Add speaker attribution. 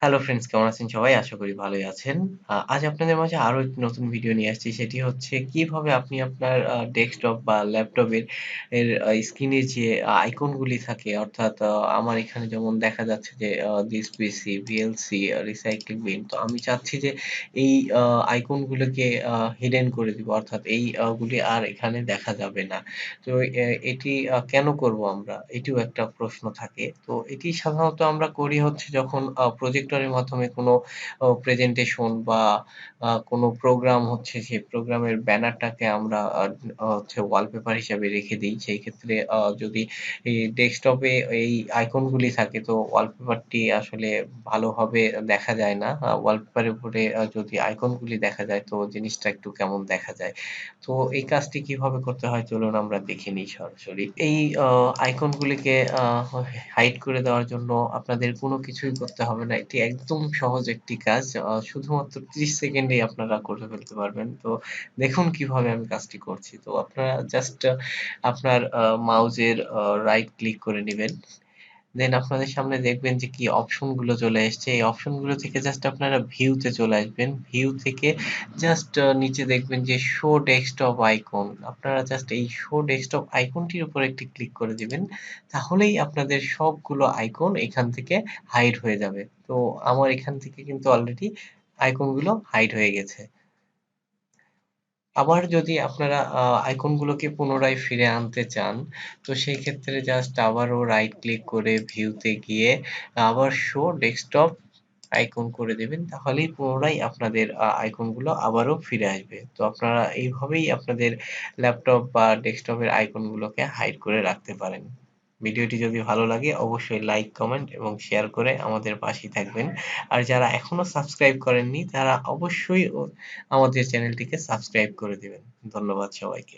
Speaker 1: Hello friends, কেমন আছেন সবাই? আশা করি ভালোই আছেন। আজ আপনাদের মাঝে আরো একটি নতুন ভিডিও নিয়ে আসছি। সেটি হচ্ছে কিভাবে আপনি আপনার ডেস্কটপ বা ল্যাপটপের স্ক্রিনে যে আইকন গুলি থাকে, অর্থাৎ আমার এখানে যেমন দেখা যাচ্ছে যে দিস পিসি, ভিএলসি, রিসাইক্লিং বিন। তো আমি চাচ্ছি যে এই আ আইকন গুলোকে হিডেন করে দিব। অর্থাৎ এই গুলি আর এখানে দেখা যাবে না। তো এটি কেন করব আমরা? এটিও একটা প্রশ্ন থাকে। তো এটি সাধারণত আমরা করি হচ্ছে যখন প্রজেক্টরের মাধ্যমে কোনো প্রেজেন্টেশন বা কোনো প্রোগ্রাম হচ্ছে, সেই প্রোগ্রামের ব্যানারটাকে আমরা হচ্ছে ওয়ালপেপার হিসাবে রেখে দেই। সেই ক্ষেত্রে যদি এই ডেস্কটপে এই আইকনগুলি থাকে, তো ওয়ালপেপারটি আসলে ভালোভাবে দেখা যায় না। ওয়ালপেপারের উপরে যদি আইকনগুলি দেখা যায়, তো জিনিসটা একটু কেমন দেখা যায়। তো এই কাজটি কিভাবে করতে হয় চলুন আমরা দেখে নিই সরাসরি। এই আ আইকন গুলিকে হাইড করে দেওয়ার জন্য আপনাদের কোনো কিছুই করতে হবে না। এটি একদম সহজ একটি কাজ। শুধুমাত্র ৩০ সেকেন্ডেই আপনারা করে ফেলতে পারবেন। তো দেখুন কিভাবে আমি কাজটি করছি। তো আপনারা জাস্ট আপনার মাউসের রাইট ক্লিক করে নিবেন। দেন আপনাদের সামনে দেখবেন যে কি অপশন গুলো চলে এসছে। এই অপশন গুলো থেকে জাস্ট আপনারা ভিউ তে চলে আসবেন। ভিউ থেকে জাস্ট নিচে দেখবেন যে শো ডেস্কটপ আইকন। আপনারা জাস্ট এই শো ডেস্কটপ আইকনটির উপর একটি ক্লিক করে দিবেন। তাহলেই আপনাদের সবগুলো আইকন এখান থেকে হাইড হয়ে যাবে। তো আমার এখান থেকে কিন্তু অলরেডি আইকন গুলো হাইড হয়ে গেছে। আবার যদি আপনারা আইকন গুলোকে পুনরায় ফিরে আনতে চান, তো সেই ক্ষেত্রে জাস্ট আবারও রাইট ক্লিক করে ভিউতে গিয়ে আবার শো ডেস্কটপ আইকন করে দিবেন। তাহলেই পুনরায় আপনাদের আইকন গুলো আবারও ফিরে আসবে। তো আপনারা এইভাবেই আপনাদের ল্যাপটপ বা ডেস্কটপের আইকন গুলোকে হাইড করে রাখতে পারেন। ভিডিওটি যদি ভালো লাগে অবশ্যই লাইক, কমেন্ট এবং শেয়ার করে আমাদের পাশেই থাকবেন। আর যারা এখনো সাবস্ক্রাইব করেননি তারা অবশ্যই আমাদের চ্যানেলটিকে সাবস্ক্রাইব করে দিবেন। ধন্যবাদ সবাইকে।